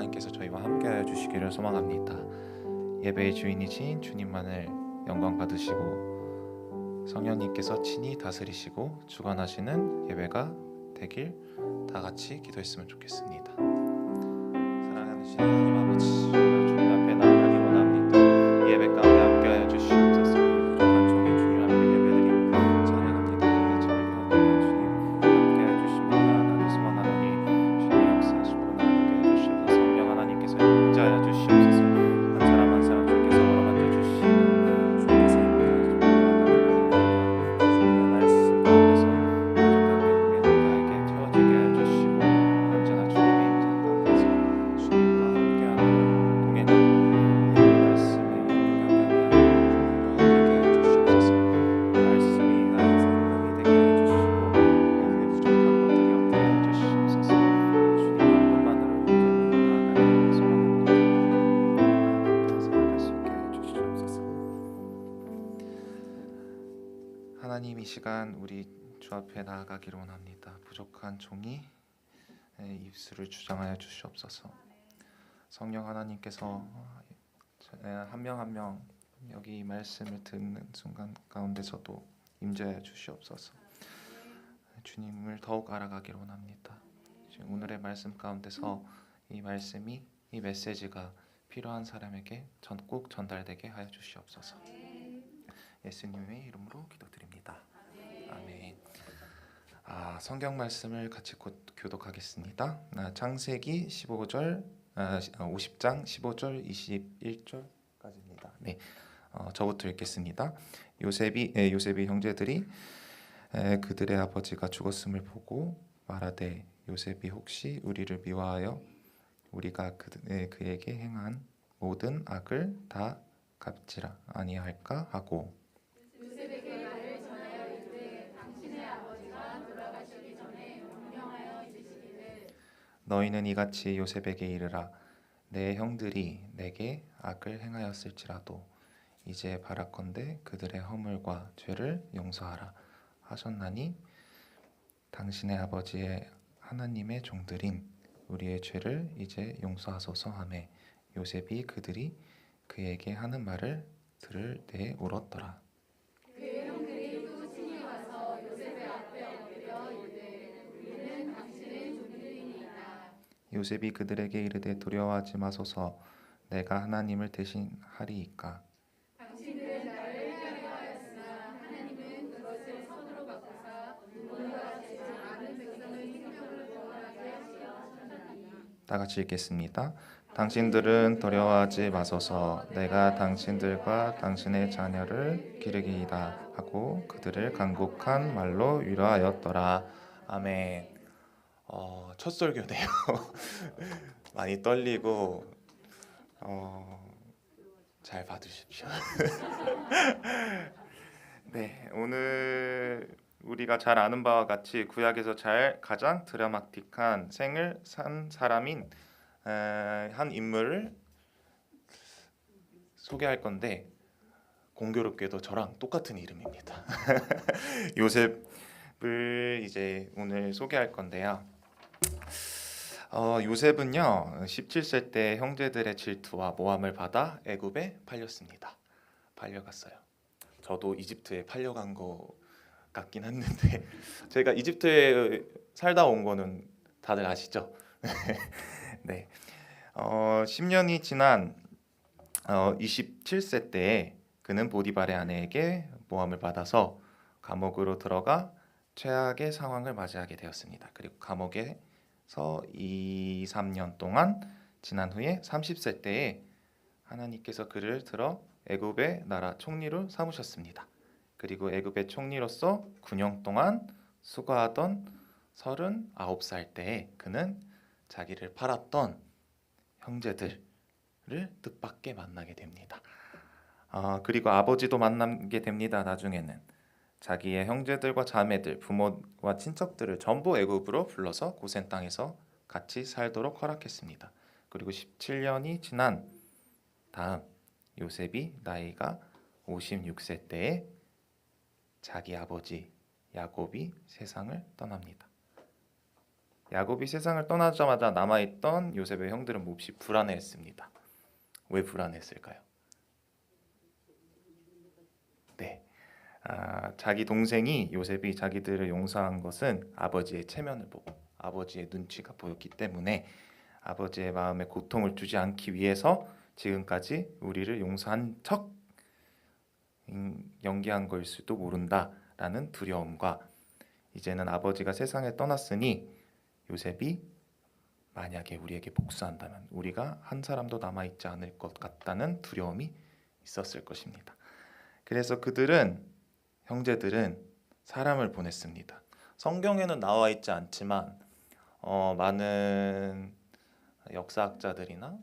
하나님께서 저희와 함께하여 주시기를 소망합니다. 예배의 주인이신 주님만을 영광 받으시고 성령님께서 친히 다스리시고 주관하시는 예배가 되길 다 같이 기도했으면 좋겠습니다. 사랑하는 신 하나님 아버지, 주님 앞에 나아가기 원합니다. 이 예배 가운데 함께하여 주시옵소서. 부족한 종이 주님 앞에 예배드리고 찬양합니다. 저희 가운데 주님 함께하여 주십니다. 나를 소원하노니 주님 역사하심으로 나아가게 해주시옵소서. 성령 하나님께서 임재하여 주시옵소서. 한 사람 한 사람 주께서 어루만져 주시고 주께서 임재하여 주시옵소서. 말씀 가운데서 부족한 영혼의 누가에게 채워지게 하여 주시고 언제나 주님의 임재 가운데서 주님과 함께하는 동행하고 이 말씀에 영향하게 되게 해주시옵소서. 말씀이 나의 생명이 되게 해주시고 나의 부족한 것들이 없게 해주시옵소서. 주님 한 분만으로 나아가기를 소망합니다. 나아가 살아갈 수 있게 해주시옵소서. 하나님, 이 시간 우리 주 앞에 나아가기를 원합니다. 부족한 종이 입술을 주장하여 주시옵소서. 성령 하나님께서 한 명 한 명 여기 이 말씀을 듣는 순간 가운데서도 임재하여 주시옵소서. 주님을 더욱 알아가기를 원합니다. 지금 오늘의 말씀 가운데서 이 말씀이, 이 메시지가 필요한 사람에게 꼭 전달되게 하여 주시옵소서. 예수님의 이름으로 기도드립니다. 아멘. 성경 말씀을 같이 교독하겠습니다. 창세기 50장 15절 21절까지입니다. 네, 저부터 읽겠습니다. 요셉이 형제들이 그들의 아버지가 죽었음을 보고 말하되 요셉이 혹시 우리를 미워하여 우리가 그에게 행한 모든 악을 다 갚지라 아니할까 하고 요셉에게 말을 전하여 이르되 당신의 아버지가 돌아가시기 전에 명령하여 이르시기를 너희는 이같이 요셉에게 이르라. 내 형들이 내게 악을 행하였을지라도 이제 바라건대 그들의 허물과 죄를 용서하라 하셨나니 당신의 아버지의 하나님의 종들인 우리의 죄를 이제 용서하소서 하매 요셉이 그들이 그에게 하는 말을 들을 때에 울었더라. 그의 형들이 또 친히 와서 요셉의 앞에 엎드려 이르되 우리는 당신의 종들이니이다. 요셉이 그들에게 이르되 두려워하지 마소서. 내가 하나님을 대신하리이까. 당신들은 나를 해하려 하였으나 하나님은 그것을 선으로 바꾸사 누구와 같이 많은 백성의 생명을 구원하게 하시었나니. 다 같이 읽겠습니다. 당신들은 두려워하지 마소서. 내가 당신들과 당신의 자녀를 기르기이다 하고 그들을 간곡한 말로 위로하였더라. 아멘. 첫 설교네요. 많이 떨리고 잘 받으십시오. 네, 오늘 우리가 잘 아는 바와 같이 구약에서 가장 드라마틱한 생을 산 사람인 한 인물을 소개할 건데 공교롭게도 저랑 똑같은 이름입니다. 요셉을 이제 오늘 소개할 건데요. 요셉은요 17세 때 형제들의 질투와 모함을 받아 애굽에 팔려갔어요. 저도 이집트에 팔려간 거 같긴 했는데 제가 이집트에 살다 온 거는 다들 아시죠? 네. 10년이 지난 27세 때에 그는 보디발의 아내에게 모함을 받아서 감옥으로 들어가 최악의 상황을 맞이하게 되었습니다. 그리고 감옥에서 2-3년 동안 지난 후에 30세 때에 하나님께서 그를 들어 애굽의 나라 총리로 삼으셨습니다. 그리고 애굽의 총리로서 9년 동안 수고하던 39살 때에 그는 자기를 팔았던 형제들을 뜻밖의 만나게 됩니다. 그리고 아버지도 만나게 됩니다. 나중에는 자기의 형제들과 자매들, 부모와 친척들을 전부 애굽으로 불러서 고센 땅에서 같이 살도록 허락했습니다. 그리고 17년이 지난 다음 요셉이 나이가 56세 때에 자기 아버지 야곱이 세상을 떠납니다. 야곱이 세상을 떠나자마자 남아있던 요셉의 형들은 몹시 불안해했습니다. 왜 불안했을까요? 네, 자기 동생이 요셉이 자기들을 용서한 것은 아버지의 체면을 보고 아버지의 눈치가 보였기 때문에 아버지의 마음에 고통을 주지 않기 위해서 지금까지 우리를 용서한 척 연기한 걸 수도 모른다라는 두려움과 이제는 아버지가 세상에 떠났으니 요셉이 만약에 우리에게 복수한다면 우리가 한 사람도 남아있지 않을 것 같다는 두려움이 있었을 것입니다. 그래서 형제들은 사람을 보냈습니다. 성경에는 나와 있지 않지만 많은 역사학자들이나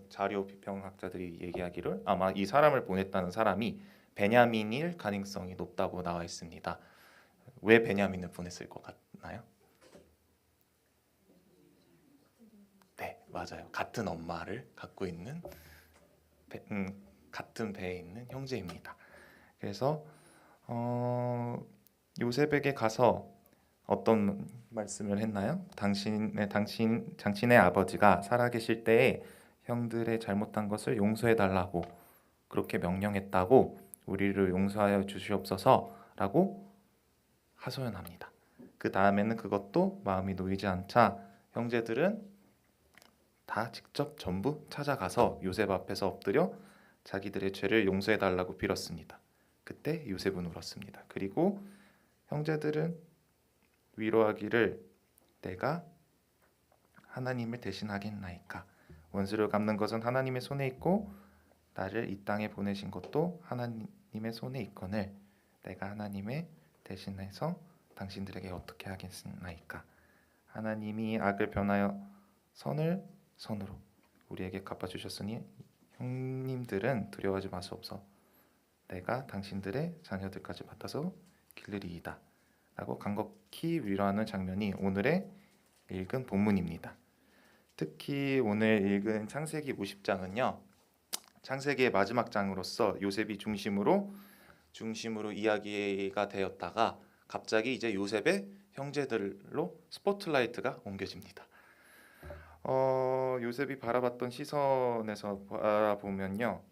자료 비평학자들이 얘기하기를 아마 이 사람을 보냈다는 사람이 베냐민일 가능성이 높다고 나와 있습니다. 왜 베냐민을 보냈을 것 같나요? 네, 맞아요. 같은 엄마를 갖고 있는 같은 배에 있는 형제입니다. 그래서 요셉에게 가서 어떤 말씀을 했나요? 당신의 아버지가 살아계실 때에 형들의 잘못한 것을 용서해 달라고 그렇게 명령했다고 우리를 용서하여 주시옵소서라고 하소연합니다. 그 다음에는 그것도 마음이 놓이지 않자 형제들은 다 직접 전부 찾아가서 요셉 앞에서 엎드려 자기들의 죄를 용서해 달라고 빌었습니다. 그때 요셉은 울었습니다. 그리고 형제들은 위로하기를 내가 하나님을 대신하겠나이까 원수를 갚는 것은 하나님의 손에 있고 나를 이 땅에 보내신 것도 하나님의 손에 있거늘 내가 하나님의 대신해서 당신들에게 어떻게 하겠나이까 하나님이 악을 변하여 선을 선으로 우리에게 갚아주셨으니 형님들은 두려워하지 마시옵소서 내가 당신들의 자녀들까지 맡아서 기르리이다 라고 간곡히 위로하는 장면이 오늘의 읽은 본문입니다. 특히 오늘 읽은 창세기 50장은요 창세기의 마지막 장으로서 요셉이 중심으로 이야기가 되었다가 갑자기 이제 요셉의 형제들로 스포트라이트가 옮겨집니다. 요셉이 바라봤던 시선에서 바라보면요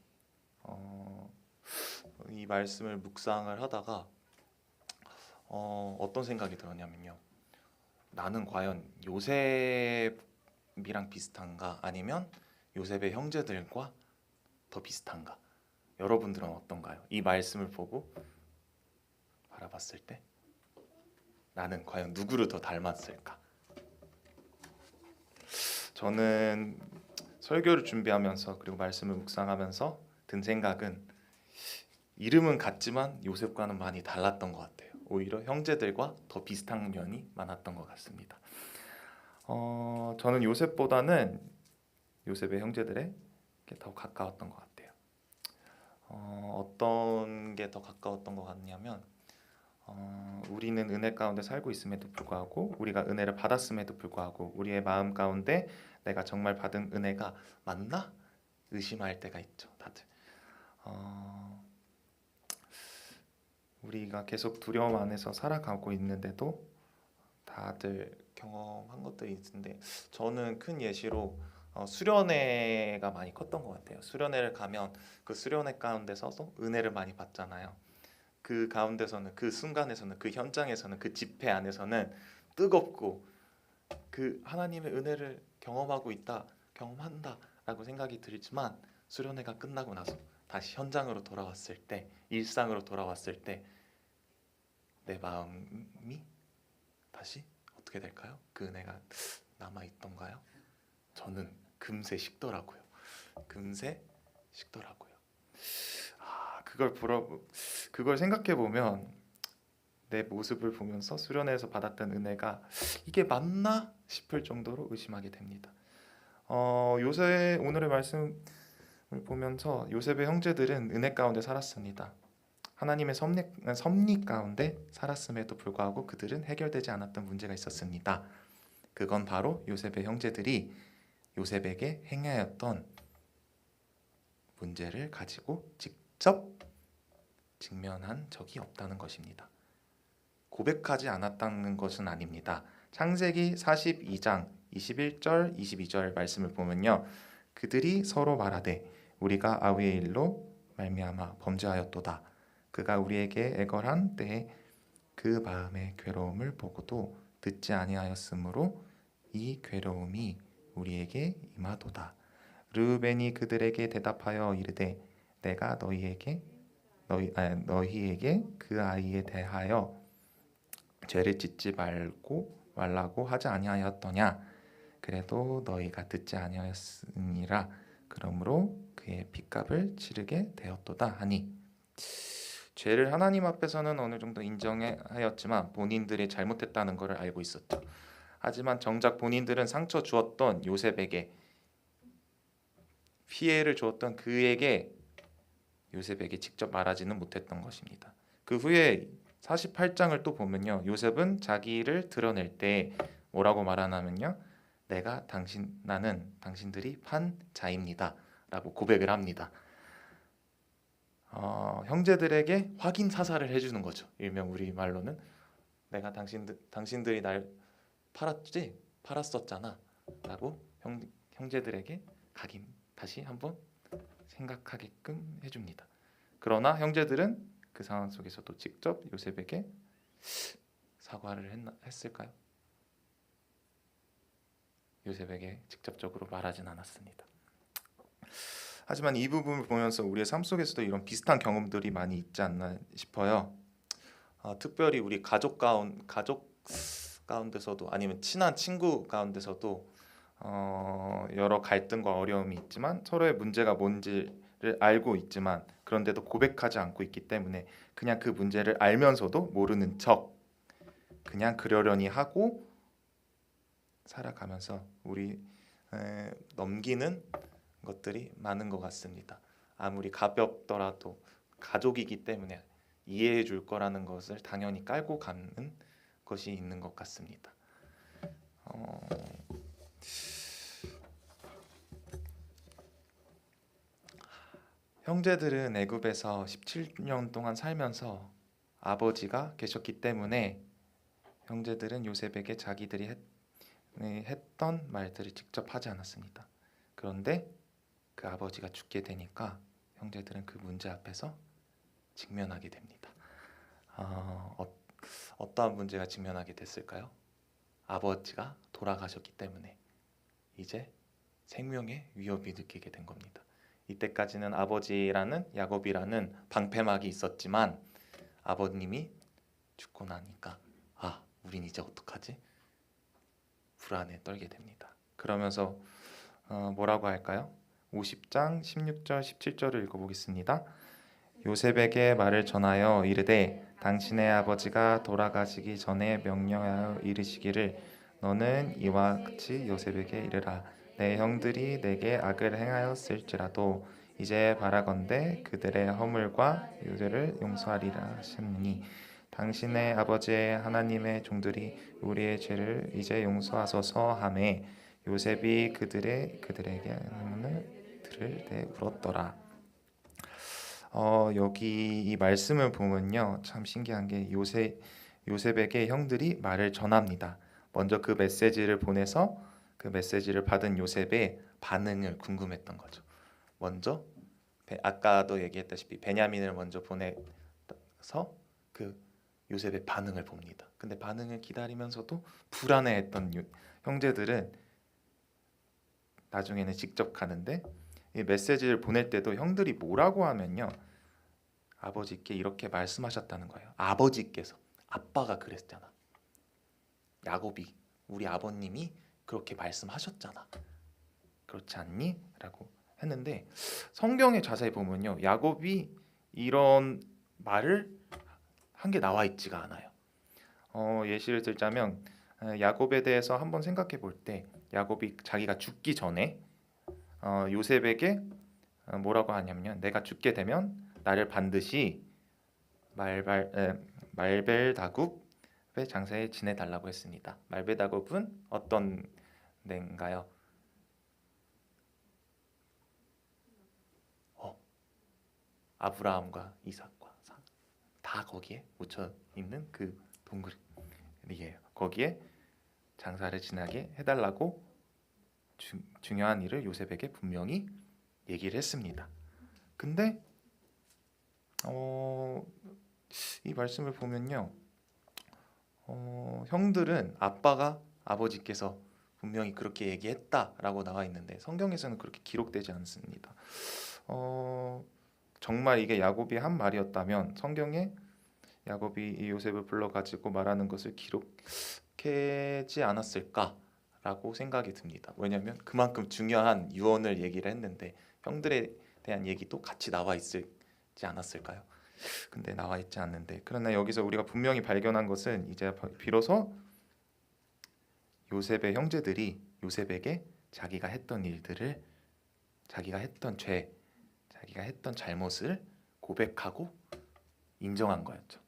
이 말씀을 묵상을 하다가 어떤 생각이 들었냐면요 나는 과연 요셉이랑 비슷한가 아니면 요셉의 형제들과 더 비슷한가 여러분들은 어떤가요? 이 말씀을 보고 바라봤을 때 나는 과연 누구를 더 닮았을까? 저는 설교를 준비하면서 그리고 말씀을 묵상하면서 든 생각은 이름은 같지만 요셉과는 많이 달랐던 것 같아요. 오히려 형제들과 더 비슷한 면이 많았던 것 같습니다. 저는 요셉보다는 요셉의 형제들에게 더 가까웠던 것 같아요. 어떤 게 더 가까웠던 것 같냐면 우리는 은혜 가운데 살고 있음에도 불구하고 우리가 은혜를 받았음에도 불구하고 우리의 마음 가운데 내가 정말 받은 은혜가 맞나? 의심할 때가 있죠 다들. 우리가 계속 두려움 안에서 살아가고 있는데도 다들 경험한 것들이 있는데 저는 큰 예시로 수련회가 많이 컸던 것 같아요. 수련회를 가면 그 수련회 가운데 서서 은혜를 많이 받잖아요. 그 가운데서는 그 순간에서는 그 현장에서는 그 집회 안에서는 뜨겁고 그 하나님의 은혜를 경험한다라고 생각이 들지만 수련회가 끝나고 나서 다시 현장으로 돌아왔을 때 일상으로 돌아왔을 때 내 마음이 다시 어떻게 될까요? 그 은혜가 남아있던가요? 저는 금세 식더라고요. 그걸 생각해 보면 내 모습을 보면서 수련회에서 받았던 은혜가 이게 맞나 싶을 정도로 의심하게 됩니다. 오늘의 말씀을 보면서 요셉의 형제들은 은혜 가운데 살았습니다. 하나님의 섭리 가운데 살았음에도 불구하고 그들은 해결되지 않았던 문제가 있었습니다. 그건 바로 요셉의 형제들이 요셉에게 행하였던 문제를 가지고 직접 직면한 적이 없다는 것입니다. 고백하지 않았다는 것은 아닙니다. 창세기 42장 21절 22절 말씀을 보면요, 그들이 서로 말하되 우리가 아우의 일로 말미암아 범죄하였도다. 그가 우리에게 애걸한 때에 그 마음의 괴로움을 보고도 듣지 아니하였으므로 이 괴로움이 우리에게 임하도다. 르우벤이 그들에게 대답하여 이르되 내가 너희에게 그 아이에 대하여 죄를 짓지 말라고 하지 아니하였더냐. 그래도 너희가 듣지 아니하였으니라. 그러므로 그의 핏값을 치르게 되었도다 하니, 죄를 하나님 앞에서는 어느 정도 인정하였지만 본인들이 잘못했다는 것을 알고 있었죠. 하지만 정작 본인들은 상처 주었던 요셉에게, 피해를 주었던 그에게 요셉에게 직접 말하지는 못했던 것입니다. 그 후에 48장을 또 보면요, 요셉은 자기를 드러낼 때 뭐라고 말하냐면요, 나는 당신들이 판 자입니다 라고 고백을 합니다. 형제들에게 확인 사살을 해주는 거죠. 일명 우리 말로는 내가 당신들이 날 팔았었잖아 라고 형제들에게 각인 다시 한번 생각하게끔 해줍니다. 그러나 형제들은 그 상황 속에서도 직접 요셉에게 사과를 했을까요? 요셉에게 직접적으로 말하진 않았습니다. 하지만 이 부분을 보면서 우리의 삶 속에서도 이런 비슷한 경험들이 많이 있지 않나 싶어요. 특별히 우리 가족 가운데서도, 아니면 친한 친구 가운데서도 여러 갈등과 어려움이 있지만 서로의 문제가 뭔지를 알고 있지만 그런데도 고백하지 않고 있기 때문에 그냥 그 문제를 알면서도 모르는 척 그냥 그러려니 하고 살아가면서 우리 넘기는 것들이 많은 것 같습니다. 아무리 가볍더라도 가족이기 때문에 이해해 줄 거라는 것을 당연히 깔고 가는 것이 있는 것 같습니다. 형제들은 애굽에서 17년 동안 살면서 아버지가 계셨기 때문에 형제들은 요셉에게 자기들이 했던 말들을 직접 하지 않았습니다. 그런데 그 아버지가 죽게 되니까 형제들은 그 문제 앞에서 직면하게 됩니다. 어떠한 문제가 직면하게 됐을까요? 아버지가 돌아가셨기 때문에 이제 생명의 위협이 느끼게 된 겁니다. 이때까지는 아버지라는 야곱이라는 방패막이 있었지만 아버님이 죽고 나니까 우린 이제 어떡하지? 불안에 떨게 됩니다. 그러면서 뭐라고 할까요? 50장 16절 17절을 읽어보겠습니다. 요셉에게 말을 전하여 이르되 당신의 아버지가 돌아가시기 전에 명령하여 이르시기를 너는 이와 같이 요셉에게 이르라. 내 형들이 내게 악을 행하였을지라도 이제 바라건대 그들의 허물과 유죄를 용서하리라 하셨느니 당신의 아버지의 하나님의 종들이 우리의 죄를 이제 용서하소서 하매 요셉이 그들에게 하나님을 들을 때 울었더라. 여기 이 말씀을 보면요, 참 신기한 게 요셉에게 형들이 말을 전합니다. 먼저 그 메시지를 보내서 그 메시지를 받은 요셉의 반응을 궁금했던 거죠. 먼저 아까도 얘기했다시피 베냐민을 먼저 보내서 그 요셉의 반응을 봅니다. 근데 반응을 기다리면서도 불안해했던 형제들은 나중에는 직접 가는데 이 메시지를 보낼 때도 형들이 뭐라고 하면요, 아버지께 이렇게 말씀하셨다는 거예요. 아버지께서, 아빠가 그랬잖아. 야곱이, 우리 아버님이 그렇게 말씀하셨잖아. 그렇지 않니? 라고 했는데 성경에 자세히 보면요, 야곱이 이런 말을 한 게 나와 있지가 않아요. 예시를 들자면 야곱에 대해서 한번 생각해 볼 때 야곱이 자기가 죽기 전에 요셉에게 뭐라고 하냐면요, 내가 죽게 되면 나를 반드시 말벨다굽의 장사에 지내달라고 했습니다. 말벨다굽은 어떤 데인가요? 아브라함과 이삭과 다 거기에 묻혀 있는 그 동굴이에요. 거기에 장사를 지나게 해달라고 중요한 일을 요셉에게 분명히 얘기를 했습니다. 근데 이 말씀을 보면요, 형들은 아버지께서 분명히 그렇게 얘기했다라고 나와 있는데 성경에서는 그렇게 기록되지 않습니다. 정말 이게 야곱이 한 말이었다면 성경에 야곱이 이 요셉을 불러가지고 말하는 것을 기록하지 않았을까라고 생각이 듭니다. 왜냐하면 그만큼 중요한 유언을 얘기를 했는데 형들에 대한 얘기도 같이 나와 있지 않았을까요? 근데 나와 있지 않는데, 그러나 여기서 우리가 분명히 발견한 것은 이제 비로소 요셉의 형제들이 요셉에게 자기가 했던 일들을, 자기가 했던 죄, 자기가 했던 잘못을 고백하고 인정한 거였죠.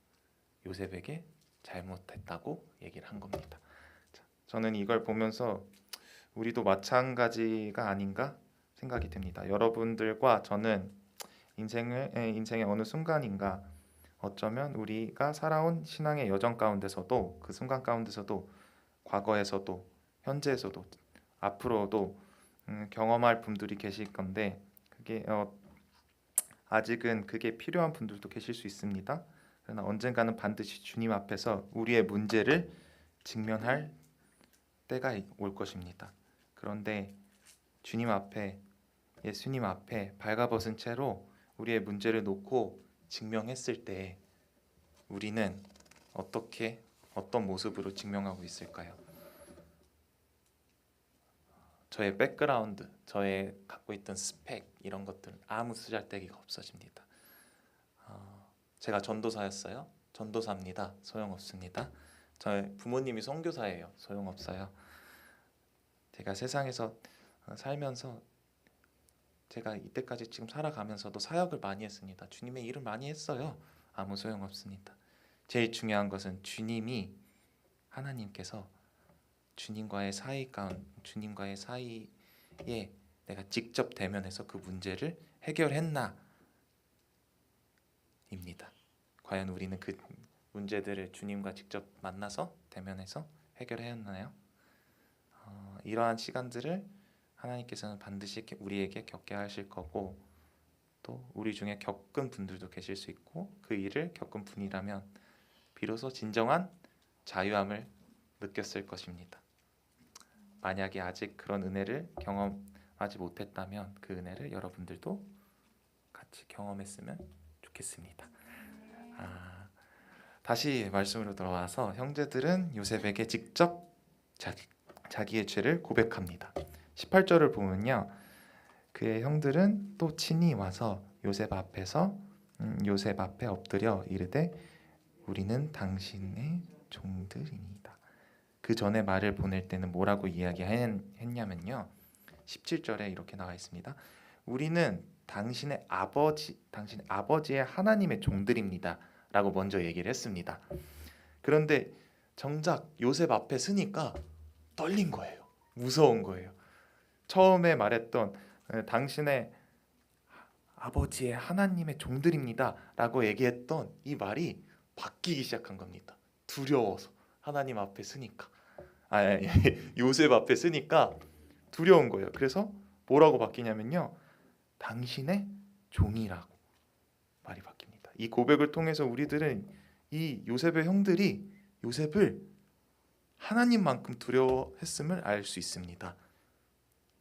요셉에게 잘못했다고 얘기를 한 겁니다. 자, 저는 이걸 보면서 우리도 마찬가지가 아닌가 생각이 듭니다. 여러분들과 저는 인생의 어느 순간인가 어쩌면 우리가 살아온 신앙의 여정 가운데서도, 그 순간 가운데서도, 과거에서도, 현재에서도, 앞으로도 경험할 분들이 계실 건데, 그게 아직은 그게 필요한 분들도 계실 수 있습니다. 그러나 언젠가는 반드시 주님 앞에서 우리의 문제를 직면할 때가 올 것입니다. 그런데 주님 앞에, 예수님 앞에 발가벗은 채로 우리의 문제를 놓고 직면했을 때 우리는 어떤 모습으로 직면하고 있을까요? 저의 백그라운드, 저의 갖고 있던 스펙, 이런 것들은 아무 쓰잘데기가 없어집니다. 제가 전도사였어요. 전도사입니다. 소용없습니다. 저희 부모님이 선교사예요. 소용없어요. 제가 세상에서 살면서, 제가 이때까지 지금 살아가면서도 사역을 많이 했습니다. 주님의 일을 많이 했어요. 아무 소용없습니다. 제일 중요한 것은 하나님께서 주님과의 사이에 내가 직접 대면해서 그 문제를 해결했나 입니다. 과연 우리는 그 문제들을 주님과 직접 만나서 대면해서 해결했나요? 이러한 시간들을 하나님께서는 반드시 우리에게 겪게 하실 거고, 또 우리 중에 겪은 분들도 계실 수 있고, 그 일을 겪은 분이라면 비로소 진정한 자유함을 느꼈을 것입니다. 만약에 아직 그런 은혜를 경험하지 못했다면 그 은혜를 여러분들도 같이 경험했으면 좋겠습니다. 다시 말씀으로 돌아와서 형제들은 요셉에게 직접 자기의 죄를 고백합니다. 18절을 보면요, 그의 형들은 또 친히 와서 요셉 앞에 엎드려 이르되 우리는 당신의 종들이니이다. 그 전에 말을 보낼 때는 뭐라고 이야기했냐면요, 17절에 이렇게 나와 있습니다. 우리는 당신의 아버지의 하나님의 종들입니다 라고 먼저 얘기를 했습니다. 그런데 정작 요셉 앞에 서니까 떨린 거예요. 무서운 거예요. 처음에 말했던 당신의 아버지의 하나님의 종들입니다 라고 얘기했던 이 말이 바뀌기 시작한 겁니다. 두려워서. 하나님 앞에 서니까, 요셉 앞에 서니까 두려운 거예요. 그래서 뭐라고 바뀌냐면요, 당신의 종이라고 말이 바뀝니다. 이 고백을 통해서 우리들은 이 요셉의 형들이 요셉을 하나님만큼 두려워했음을 알 수 있습니다.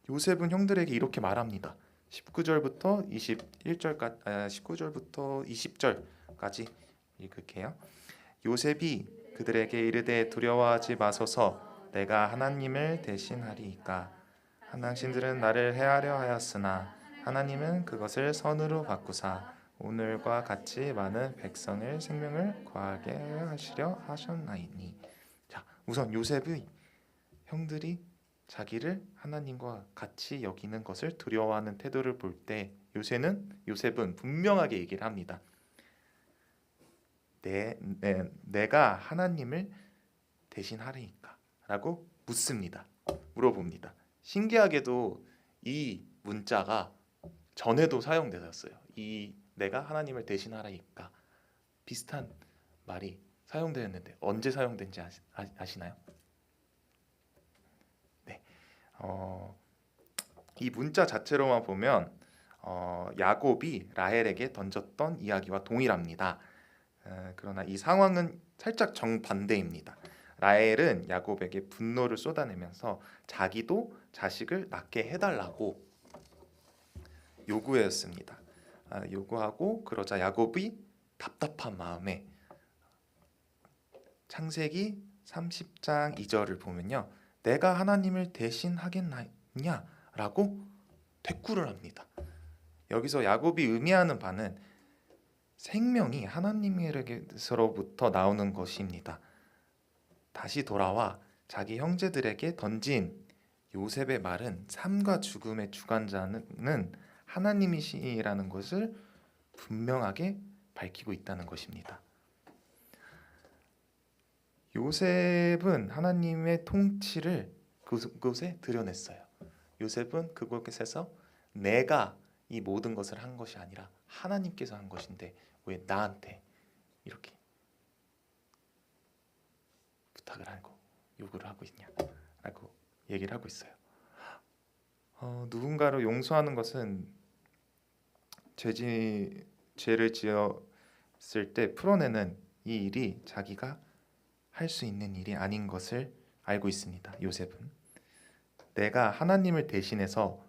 요셉은 형들에게 이렇게 말합니다. 19절부터 20절까지 읽을게요. 요셉이 그들에게 이르되 두려워하지 마소서, 내가 하나님을 대신하리이까. 당신들은 나를 해하려 하였으나 하나님은 그것을 선으로 바꾸사 오늘과 같이 많은 백성의 생명을 구하게 하시려 하셨나이니. 자, 우선 요셉의 형들이 자기를 하나님과 같이 여기는 것을 두려워하는 태도를 볼 때 요셉은 분명하게 얘기를 합니다. 내가 하나님을 대신하리이까 라고 물어봅니다. 신기하게도 이 문자가 전에도 사용되었어요. 이 내가 하나님을 대신하리이까 비슷한 말이 사용되었는데 언제 사용된지 아시나요? 이 문자 자체로만 보면 야곱이 라헬에게 던졌던 이야기와 동일합니다. 그러나 이 상황은 살짝 정반대입니다. 라헬은 야곱에게 분노를 쏟아내면서 자기도 자식을 낳게 해달라고 요구했습니다. 요구하고 그러자 야곱이 답답한 마음에 창세기 30장 2절을 보면요, 내가 하나님을 대신하겠느냐라고 대꾸를 합니다. 여기서 야곱이 의미하는 바는 생명이 하나님에게서로부터 나오는 것입니다. 다시 돌아와 자기 형제들에게 던진 요셉의 말은 삶과 죽음의 주관자는 하나님이시라는 것을 분명하게 밝히고 있다는 것입니다. 요셉은 하나님의 통치를 그곳에 드러냈어요. 요셉은 그곳에서 내가 이 모든 것을 한 것이 아니라 하나님께서 한 것인데 왜 나한테 이렇게 부탁을 하고 요구를 하고 있냐라고 얘기를 하고 있어요. 누군가를 용서하는 것은 죄를 지었을 때 풀어내는 이 일이 자기가 할 수 있는 일이 아닌 것을 알고 있습니다. 요셉은 내가 하나님을 대신해서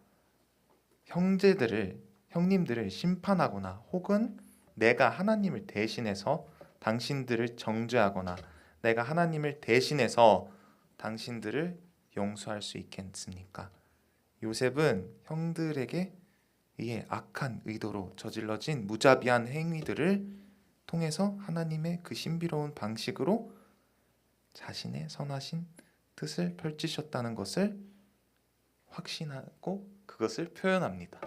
형님들을 심판하거나 혹은 내가 하나님을 대신해서 당신들을 정죄하거나 내가 하나님을 대신해서 당신들을 용서할 수 있겠습니까? 요셉은 형들에게 의해 악한 의도로 저질러진 무자비한 행위들을 통해서 하나님의 그 신비로운 방식으로 자신의 선하신 뜻을 펼치셨다는 것을 확신하고 그것을 표현합니다.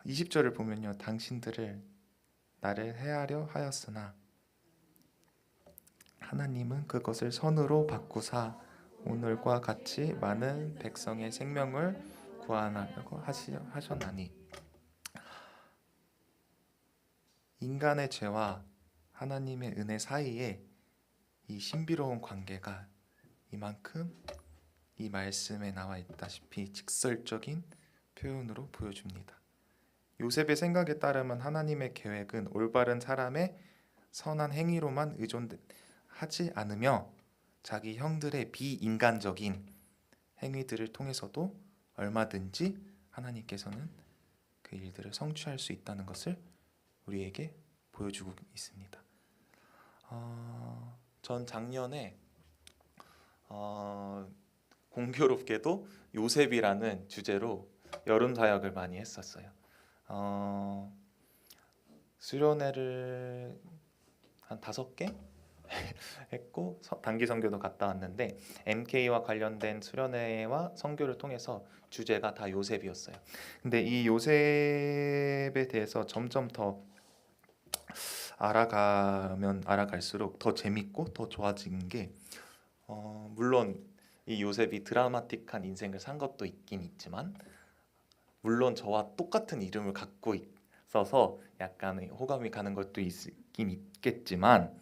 20절을 보면요, 당신들을 나를 해하려 하였으나 하나님은 그것을 선으로 바꾸사 오늘과 같이 많은 백성의 생명을 구하려고 하셨나니. 인간의 죄와 하나님의 은혜 사이에 이 신비로운 관계가 이만큼 이 말씀에 나와 있다시피 직설적인 표현으로 보여줍니다. 요셉의 생각에 따르면 하나님의 계획은 올바른 사람의 선한 행위로만 의존하지 않으며 자기 형들의 비인간적인 행위들을 통해서도 얼마든지 하나님께서는 그 일들을 성취할 수 있다는 것을 우리에게 보여주고 있습니다. 전 작년에 공교롭게도 요셉이라는 주제로 여름 사역을 많이 했었어요. 수련회를 한 5개 했고 단기 선교도 갔다 왔는데 MK와 관련된 수련회와 선교를 통해서 주제가 다 요셉이었어요. 근데 이 요셉에 대해서 점점 더 알아가면 알아갈수록 더 재밌고 더 좋아진 게 물론 이 요셉이 드라마틱한 인생을 산 것도 있긴 있지만 물론 저와 똑같은 이름을 갖고 있어서 약간의 호감이 가는 것도 있긴 있겠지만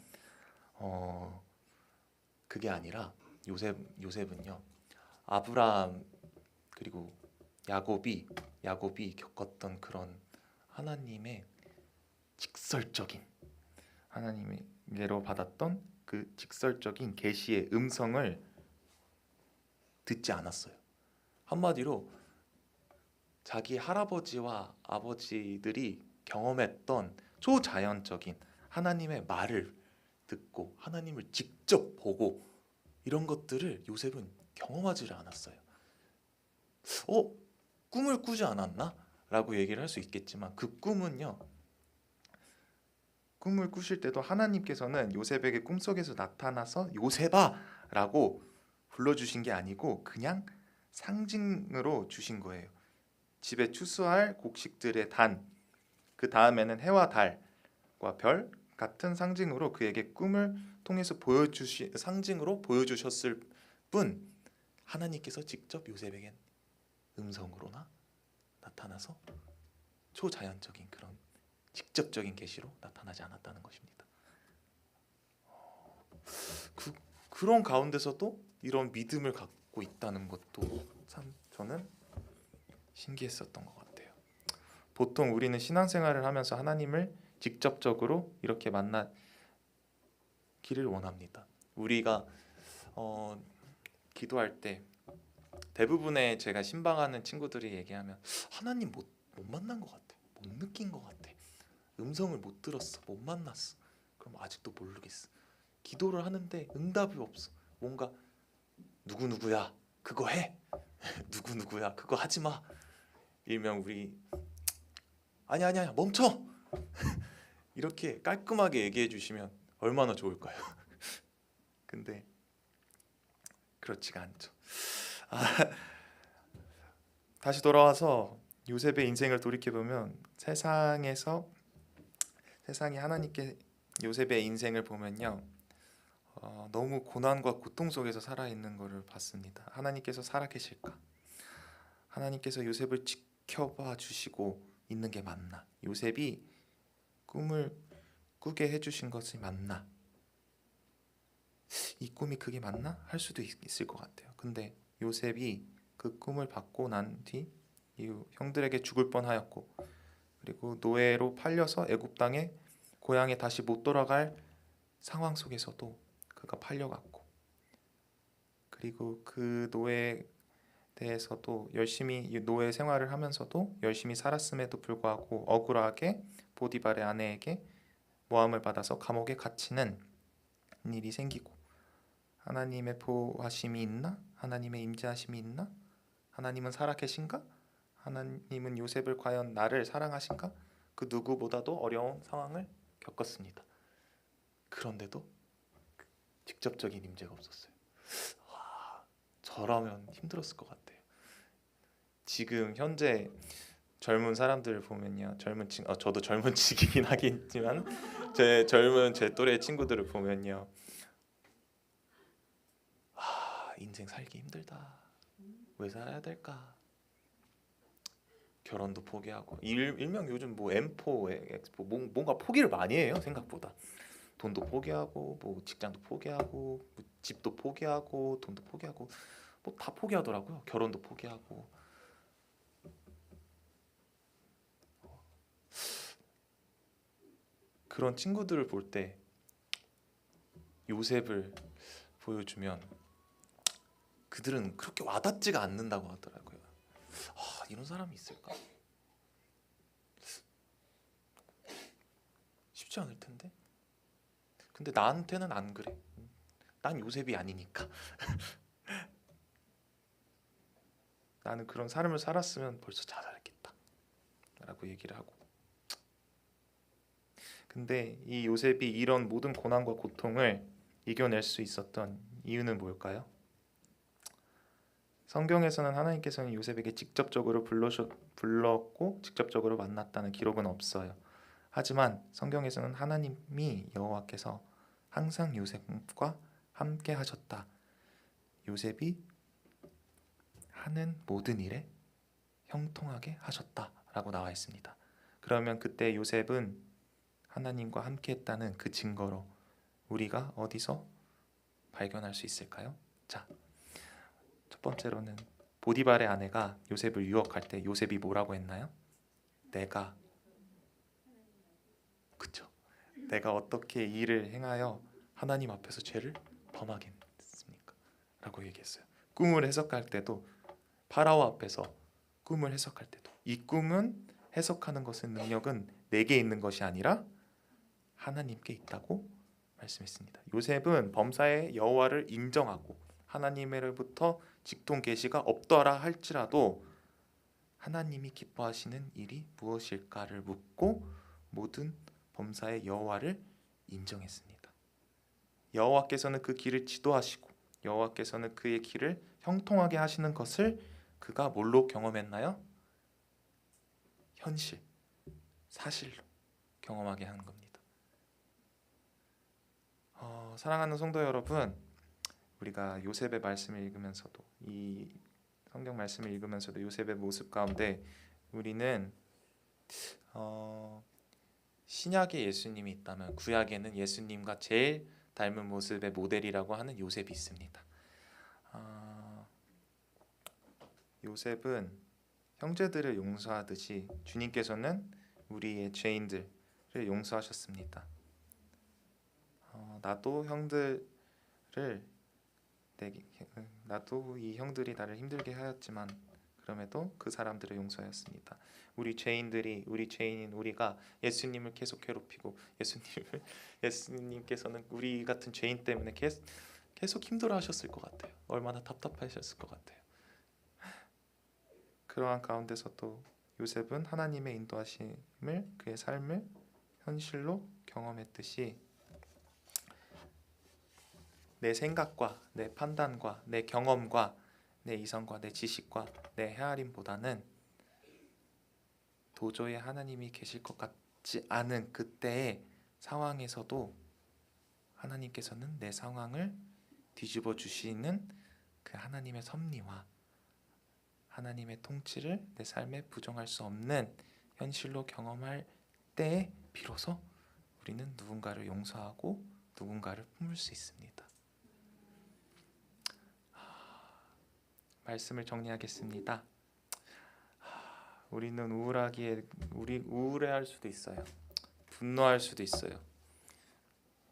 그게 아니라 요셉은요, 아브라함 그리고 야곱이 겪었던 그런 하나님의 직설적인 하나님께로 받았던 그 직설적인 계시의 음성을 듣지 않았어요. 한마디로 자기 할아버지와 아버지들이 경험했던 초자연적인 하나님의 말을 듣고 하나님을 직접 보고 이런 것들을 요셉은 경험하지 않았어요. 꿈을 꾸지 않았나? 라고 얘기를 할 수 있겠지만 그 꿈은요, 꿈을 꾸실 때도 하나님께서는 요셉에게 꿈속에서 나타나서 요셉아! 라고 불러주신 게 아니고 그냥 상징으로 주신 거예요. 집에 추수할 곡식들의 단, 그 다음에는 해와 달과 별 같은 상징으로 그에게 꿈을 통해서 상징으로 보여주셨을 뿐 하나님께서 직접 요셉에게 음성으로나 나타나서 초자연적인 그런 직접적인 계시로 나타나지 않았다는 것입니다. 그런 가운데서도 이런 믿음을 받고 있다는 것도 참 저는 신기했었던 것 같아요. 보통 우리는 신앙생활을 하면서 하나님을 직접적으로 이렇게 만나기를 원합니다. 우리가 기도할 때 대부분의 제가 신방하는 친구들이 얘기하면 하나님 못 만난 것 같아, 못 느낀 것 같아, 음성을 못 들었어, 못 만났어. 그럼 아직도 모르겠어. 기도를 하는데 응답이 없어. 뭔가 누구누구야 그거 해 누구누구야 그거 하지 마. 일명 우리 아니야 멈춰 이렇게 깔끔하게 얘기해 주시면 얼마나 좋을까요? 근데 그렇지가 않죠. 아, 다시 돌아와서 요셉의 인생을 돌이켜보면 세상이 하나님께 요셉의 인생을 보면요, 너무 고난과 고통 속에서 살아있는 것을 봤습니다. 하나님께서 살아계실까? 하나님께서 요셉을 지켜봐 주시고 있는 게 맞나? 요셉이 꿈을 꾸게 해주신 것이 맞나? 이 꿈이 그게 맞나? 할 수도 있을 것 같아요. 근데 요셉이 그 꿈을 받고 난 뒤 이후 형들에게 죽을 뻔하였고, 그리고 노예로 팔려서 애굽 땅에 고향에 다시 못 돌아갈 상황 속에서도 그가 팔려갔고, 그리고 그 노예 대해서도 열심히 노예 생활을 하면서도 열심히 살았음에도 불구하고 억울하게 보디발의 아내에게 모함을 받아서 감옥에 갇히는 일이 생기고, 하나님의 보호하심이 있나? 하나님의 임재하심이 있나? 하나님은 살아계신가? 하나님은 요셉을 과연 나를 사랑하신가? 그 누구보다도 어려운 상황을 겪었습니다. 그런데도 직접적인 임재가 없었어요. 저라면 힘들었을 것 같아요. 지금 현재 젊은 사람들을 보면요, 저도 젊은 층이긴 하겠지만 제 또래 친구들을 보면요, 인생 살기 힘들다, 왜 살아야 될까, 결혼도 포기하고, 일명 요즘 뭐 M4, X4 뭔가 포기를 많이 해요. 생각보다 돈도 포기하고, 뭐 직장도 포기하고, 뭐 집도 포기하고, 돈도 포기하고, 뭐 다 포기하더라고요. 결혼도 포기하고. 그런 친구들을 볼 때 요셉을 보여주면 그들은 그렇게 와닿지가 않는다고 하더라고요. 이런 사람이 있을까? 쉽지 않을 텐데. 근데 나한테는 안 그래. 난 요셉이 아니니까. 나는 그런 삶을 살았으면 벌써 잘 살았겠다 라고 얘기를 하고, 근데 이 요셉이 이런 모든 고난과 고통을 이겨낼 수 있었던 이유는 뭘까요? 성경에서는 하나님께서는 요셉에게 직접적으로 불렀고 직접적으로 만났다는 기록은 없어요. 하지만 성경에서는 하나님이 여호와께서 항상 요셉과 함께 하셨다, 요셉이 하는 모든 일에 형통하게 하셨다라고 나와 있습니다. 그러면 그때 요셉은 하나님과 함께 했다는 그 증거로 우리가 어디서 발견할 수 있을까요? 자, 첫 번째로는 보디발의 아내가 요셉을 유혹할 때 요셉이 뭐라고 했나요? 그쵸? 내가 어떻게 일을 행하여 하나님 앞에서 죄를 범하겠습니까? 라고 얘기했어요. 꿈을 해석할 때도, 파라오 앞에서 꿈을 해석할 때도, 이 꿈은 해석하는 것은 능력은 내게 있는 것이 아니라 하나님께 있다고 말씀했습니다. 요셉은 범사의 여호와를 인정하고 하나님으로부터 직통 계시가 없더라 할지라도 하나님이 기뻐하시는 일이 무엇일까를 묻고 모든 범사의 여호와를 인정했습니다. 여호와께서는 그 길을 지도하시고 여호와께서는 그의 길을 형통하게 하시는 것을 그가 뭘로 경험했나요? 현실, 사실로 경험하게 하는 겁니다. 사랑하는 성도 여러분, 우리가 요셉의 말씀을 읽으면서도, 이 성경 말씀을 읽으면서도 요셉의 모습 가운데 우리는 신약에 예수님이 있다면 구약에는 예수님과 제일 닮은 모습의 모델이라고 하는 요셉이 있습니다. 요셉은 형제들을 용서하듯이 주님께서는 우리의 죄인들을 용서하셨습니다. 나도 이 형들이 나를 힘들게 하였지만 그럼에도 그 사람들을 용서하였습니다. 우리 죄인인 우리가 예수님을 계속 괴롭히고 예수님께서는 우리 같은 죄인 때문에 계속 힘들어하셨을 것 같아요. 얼마나 답답하셨을 것 같아요. 그러한 가운데서도 요셉은 하나님의 인도하심을 그의 삶을 현실로 경험했듯이 내 생각과 내 판단과 내 경험과 내 이성과 내 지식과 내 헤아림보다는 도저히 하나님이 계실 것 같지 않은 그때의 상황에서도 하나님께서는 내 상황을 뒤집어 주시는 그 하나님의 섭리와 하나님의 통치를 내 삶에 부정할 수 없는 현실로 경험할 때에 비로소 우리는 누군가를 용서하고 누군가를 품을 수 있습니다. 말씀을 정리하겠습니다. 우리는 우울해할 수도 있어요. 분노할 수도 있어요.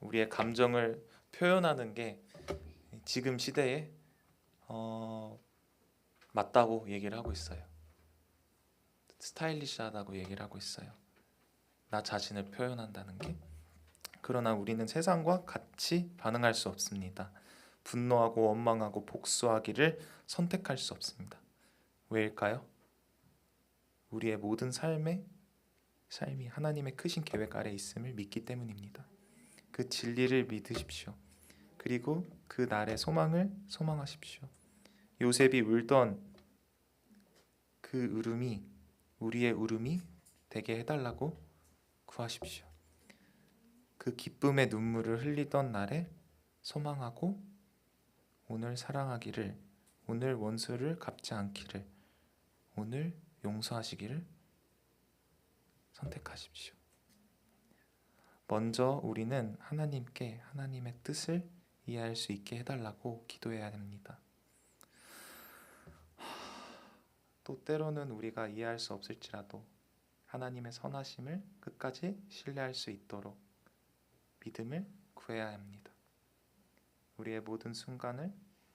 우리의 감정을 표현하는 게 지금 시대에 맞다고 얘기를 하고 있어요. 스타일리시하다고 얘기를 하고 있어요. 나 자신을 표현한다는 게. 그러나 우리는 세상과 같이 반응할 수 없습니다. 분노하고 원망하고 복수하기를 선택할 수 없습니다. 왜일까요? 우리의 모든 삶이 하나님의 크신 계획 아래 있음을 믿기 때문입니다. 그 진리를 믿으십시오. 그리고 그 날의 소망을 소망하십시오. 요셉이 울던 그 울음이 우리의 울음이 되게 해달라고 구하십시오. 그 기쁨의 눈물을 흘리던 날에 소망하고 오늘 사랑하기를, 오늘 원수를 갚지 않기를, 오늘 용서하시기를 선택하십시오. 먼저 우리는 하나님께 하나님의 뜻을 이해할 수 있게 해달라고 기도해야 합니다. 또 때로는 우리가 이해할 수 없을지라도 하나님의 선하심을 끝까지 신뢰할 수 있도록 믿음을 구해야 합니다. 우리의 모든 순간을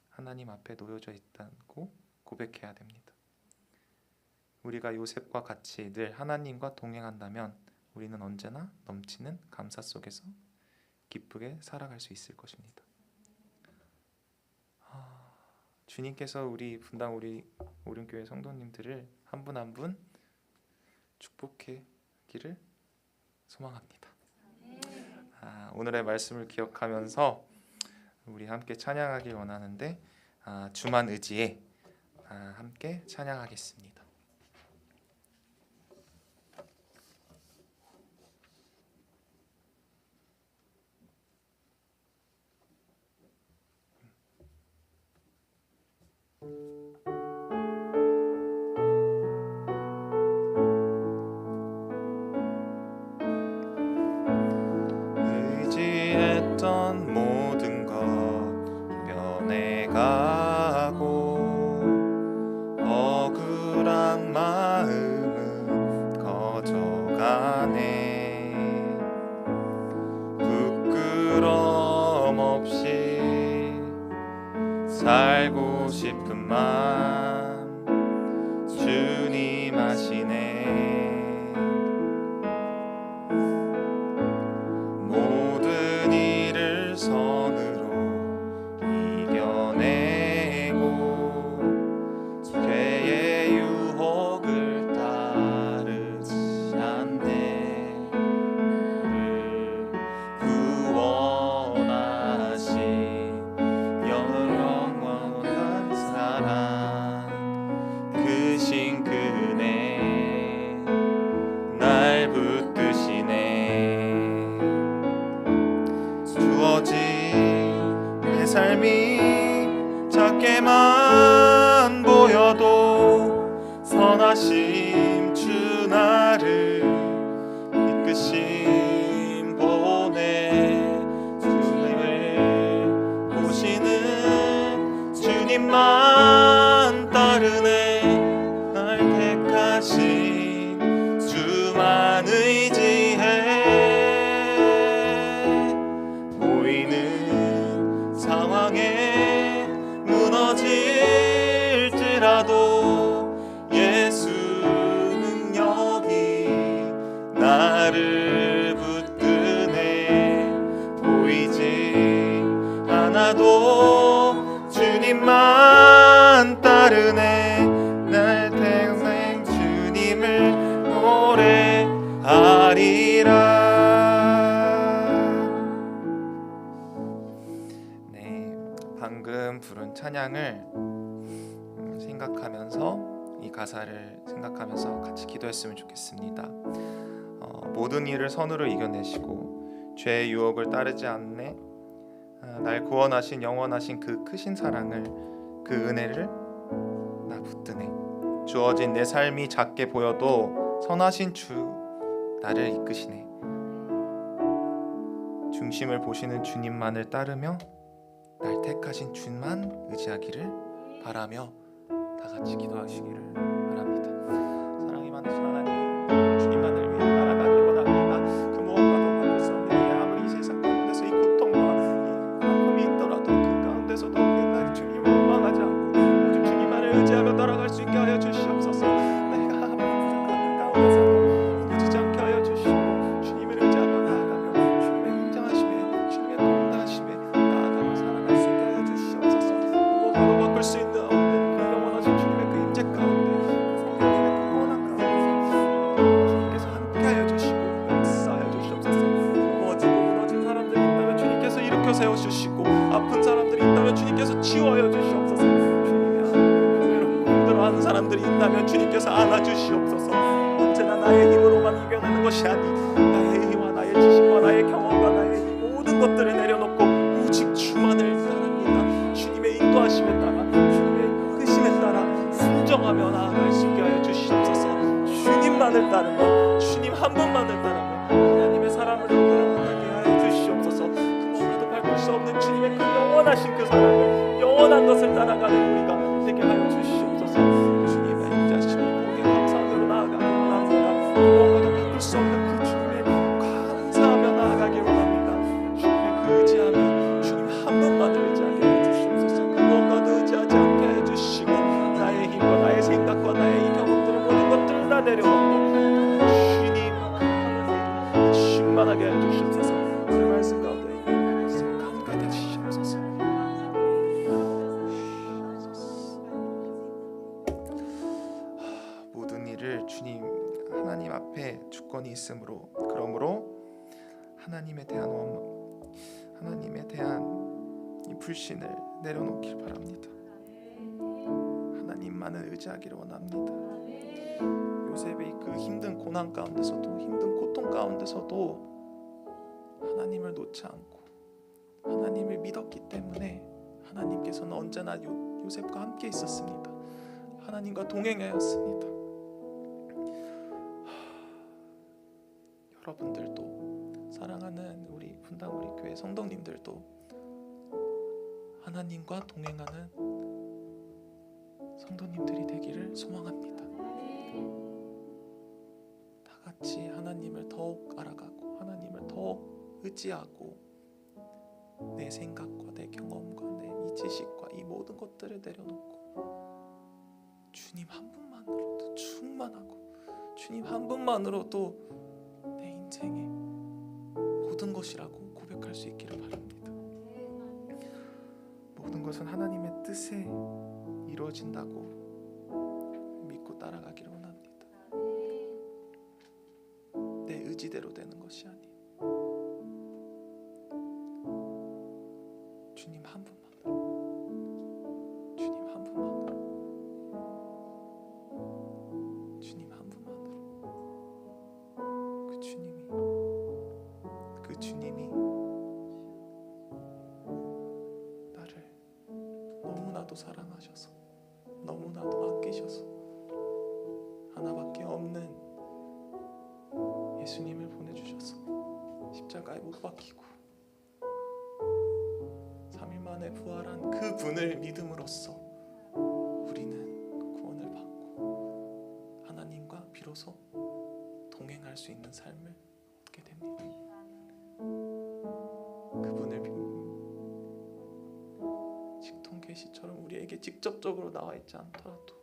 하나님 앞에 놓여져 있다고 고백해야 됩니다. 우리가 요셉과 같이 늘 하나님과 동행한다면 우리는 언제나 넘치는 감사 속에서 기쁘게 살아갈 수 있을 것입니다. 주님께서 우리 분당 우리 오륜교회 성도님들을 한 분 한 분 축복하기를 소망합니다. 오늘의 말씀을 기억하면서 우리 함께 찬양하길 원하는데 주만 의지해 함께 찬양하겠습니다. 의지했던 모든 것 변해가고 억울한 마음은 커져가네. 부끄럼 없이 살고 싶은 맘 주님 아시네. 모든 일을 선으로 이겨내고 죄의 유혹을 따르지 않네. 구원하신 영원한 사랑 크신 그네 날 붙드시네. 주어진 내 삶이 작게만 보여도 선하심 주 나를 이끄심 보내. 주님을 보시는 주님만 따르네. 날 택하신 주만 의지해. 보이는 상황에 무너질지라도 예수 능력이 나를 붙드네. 보이지 않아도 주님만 따르네. 날 태우신 주님을 노래하리라. 네, 방금 부른 찬양을 생각하면서 이 가사를 생각하면서 같이 기도했으면 좋겠습니다. 모든 일을 선으로 이겨내시고 죄의 유혹을 따르지 않네. 날 구원하신 영원하신 그 크신 사랑을, 그 은혜를 나 붙드네. 주어진 내 삶이 작게 보여도 선하신 주 나를 이끄시네. 중심을 보시는 주님만을 따르며 날 택하신 주만 의지하기를 바라며 다 같이 기도하시기를 바랍니다. 사랑이 많으신 하나님, 주님만을 위해 날아가길 원합니다. 그 무엇과도 바꿀 수 없는 이 아무리 이 세상 가운데서 이 고통과 이 아픔이 있더라도 그 가운데서도 날 주님을 원망하지 않고 오직 주님만을 의지하며 따라갈 수 있게 하여 주시옵소서. 내가 아무리 부족한 가운데서도 무너지지 않게 하여 주시고 주님을 의지하며 나아가며 주님의 굉장하심에, 주님의 동다하심에 나아가며 살아갈 수 있게 하여 주시옵소서. 무엇과도 바꿀 수 있는 주님의 그 임재 가운데, 그 성령님의 그 권한 가운데서 주님께서 함께하여 주시고 역사하여 주시옵소서. 넘어지고 무너진 사람들이 있다면 주님께서 일으켜 세워주시고 아픈 사람들이 있다면 주님께서 치유하여 주시옵소서. 주님의 외롭고 힘들어하는 사람들이 있다면 주님께서 안아주시옵소서. 언제나 나의 힘으로만 이겨내는 것이 아니 나의 힘과 나의 지식과 나의 경험과 나의 모든 것들을 내려놓고 오직 주만을 따릅니다. 주님의 인도하심에 따라 순정하며 나아갈 수 있게 하여 주시옵소서. 주님만을 따르며 주님 한 분만을 따르며 하나님의 사랑을 드러나게 하여 주시옵소서. 그 무엇도 바꿀 수 없는 주님의 그 영원하신 그 사랑을, 영원한 것을 따라가는 우리가 되게 하여 주시옵소서. 주님의 인자심을 고개 감사함으로 나아가기 원합니다. 그 무엇도 바꿀 수 없는 그 주님의 감사하며 나아가기 원합니다. 주님의 그 의지하며 주님 한 분만을 의지하게 하여 주시옵소서. 그 무엇과도 의지하지 않게 해 주시고 나의 힘과 나의 생각과 나의 이 경험들을 모든 것들을 다 내려놓고 주님 하나님 충만하게 해 주시옵소서. 그 말씀 가운데 강건해 주시옵소서. 모든 일을 주님 하나님 앞에 주권이 있으므로, 그러므로 하나님에 대한 이 불신을 내려놓길 바랍니다. 하나님만을 의지하기를 원합니다. 요셉의 그 힘든 고난 가운데서도, 힘든 고통 가운데서도 하나님을 놓지 않고 하나님을 믿었기 때문에 하나님께서는 언제나 요셉과 함께 있었습니다. 하나님과 동행하였습니다. 여러분들도, 사랑하는 우리 분당 우리 교회 성도님들도 하나님과 동행하는 성도님들이 되기를 소망합니다. 다 같이 하나님을 더욱 알아가고 하나님을 더욱 의지하고 내 생각과 내 경험과 내 이 지식과 이 모든 것들을 내려놓고 주님 한 분만으로도 충만하고 주님 한 분만으로도 내 인생의 모든 것이라고 고백할 수 있기를 바랍니다. 모든 것은 하나님의 뜻에 이루어진다고 믿고 따라가기를 원합니다. 내 의지대로 되는 것이 아닌 주님 한 분만으로, 주님 한 분만으로, 주님 한 분만으로, 그 주님이 나를 너무나도 사랑하셔서, 너무나도 아끼셔서 하나밖에 없는 예수님을 보내주셔서 십자가에 못 박히고 3일 만에 부활한 그 분을 믿음으로써 우리는 구원을 받고 비로소 동행할 수 있는 삶을 얻게 됩니다. 그분을 직통 계시처럼 우리에게 직접적으로 나와 있지 않더라도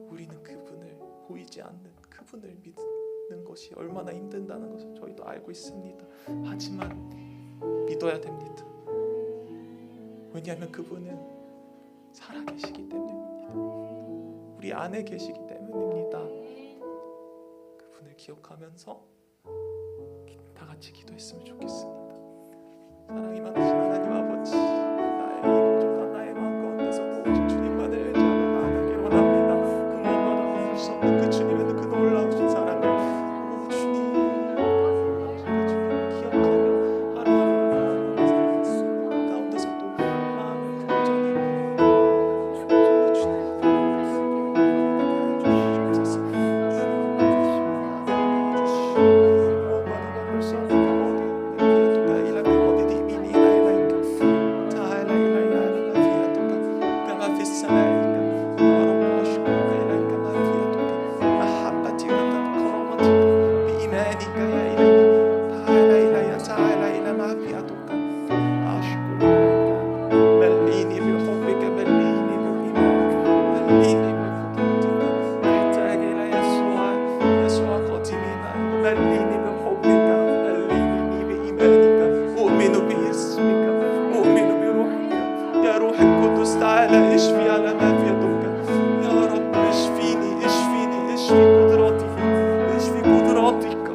우리는 그분을 보이지 않는 그분을 믿는 것이 얼마나 힘든다는 것을 저희도 알고 있습니다. 하지만 믿어야 됩니다. 왜냐하면 그분은 살아계시기 때문입니다. 우리 안에 계시기 때문입니다. 그분을 기억하면서 다 같이 기도했으면 좋겠습니다. 사랑이 많으신 하나님 아버지, 나의 이 부족한 나의 마음 가운데서도 오직 주님만을 의지하며 나아가길 원합니다. 그 무엇보다 막을 수 없는 그 주님의 그 놀라우신 사랑을 주님 기억하며 하루하루 가운데서도 마음을 온전히 تعالى اشفي على ما في يدك يا رب. اشفيني اشفيني اشفي قدراتي اشفي قدراتك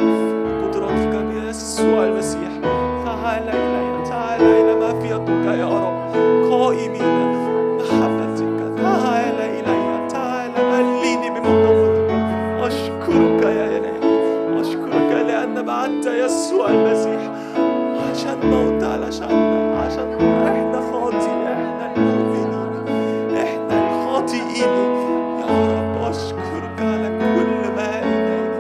بيسوع المسيح. تعالى إلى ما في يدك يا رب قائمين محبتك. تعالى إلي تعالى مليني بمقدمتك. أشكرك يا إلهي أشكرك لأن بعت يسوع المسيح عشان موت علشاننا عشان احنا خاطئين احنا المؤمنين احنا الخاطئين يا رب. أشكرك على كل ما إليك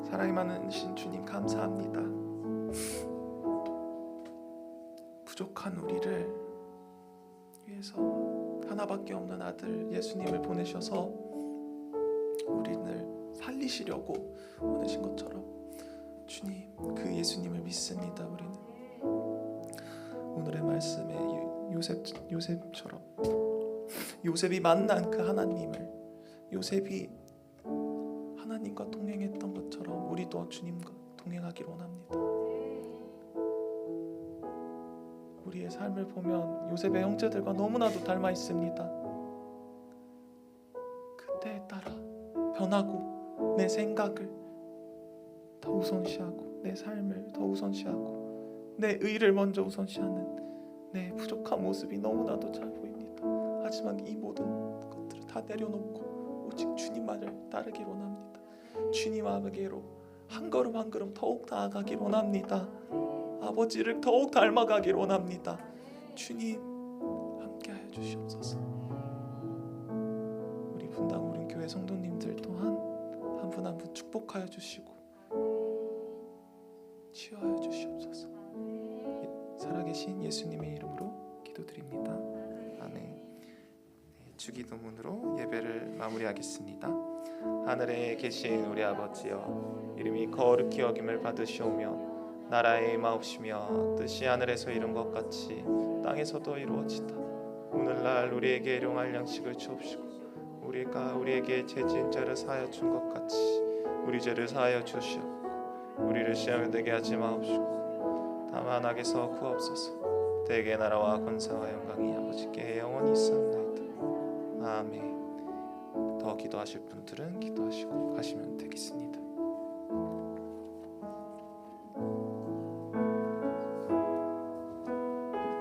사랑이 많으신 주님 감사합니다. 부족한 우리를 위해서 하나밖에 없는 아들 예수님을 보내셔서 우리를 살리시려고 보내신 것처럼 주님 그 예수님을 믿습니다. 우리는 오늘의 말씀에 요셉처럼 요셉이 만난 그 하나님을 요셉이 하나님과 동행했던 것처럼 우리도 주님과 동행하길 원합니다. 우리의 삶을 보면 요셉의 형제들과 너무나도 닮아 있습니다. 그때에 따라 변하고 내 생각을 더 우선시하고 내 삶을 더 우선시하고 내 의를 먼저 우선시하는 내 부족한 모습이 너무나도 잘 보입니다. 하지만 이 모든 것들을 다 내려놓고 오직 주님만을 따르길 원합니다. 주님 아버지로 한 걸음 한 걸음 더욱 나아가길 원합니다. 아버지를 더욱 닮아가길 원합니다. 주님 함께하여 주시옵소서. 우리 분당 우린교회 성도님들 또한 한 분 한 분 축복하여 주시고 치유하여 주시옵소서. 살아계신 예수님의 이름으로 기도드립니다. 아멘. 주기도문으로 예배를 마무리하겠습니다. 하늘에 계신 우리 아버지여, 이름이 거룩히 여김을 받으시오며 나라의 임하옵시며 뜻이 하늘에서 이룬 것 같이 땅에서도 이루어지다. 오늘날 우리에게 일용할 양식을 주옵시고 우리가 우리에게 죄 지은 자를 사하여 준 것 같이 우리 죄를 사하여 주시옵고 우리를 시험에 들게 하지 마옵시고 다만 악에서 구하옵소서. 대개 나라와 권세와 영광이 아버지께 영원히 있사옵나이다. 아멘. 더 기도하실 분들은 기도하시고 가시면 되겠습니다.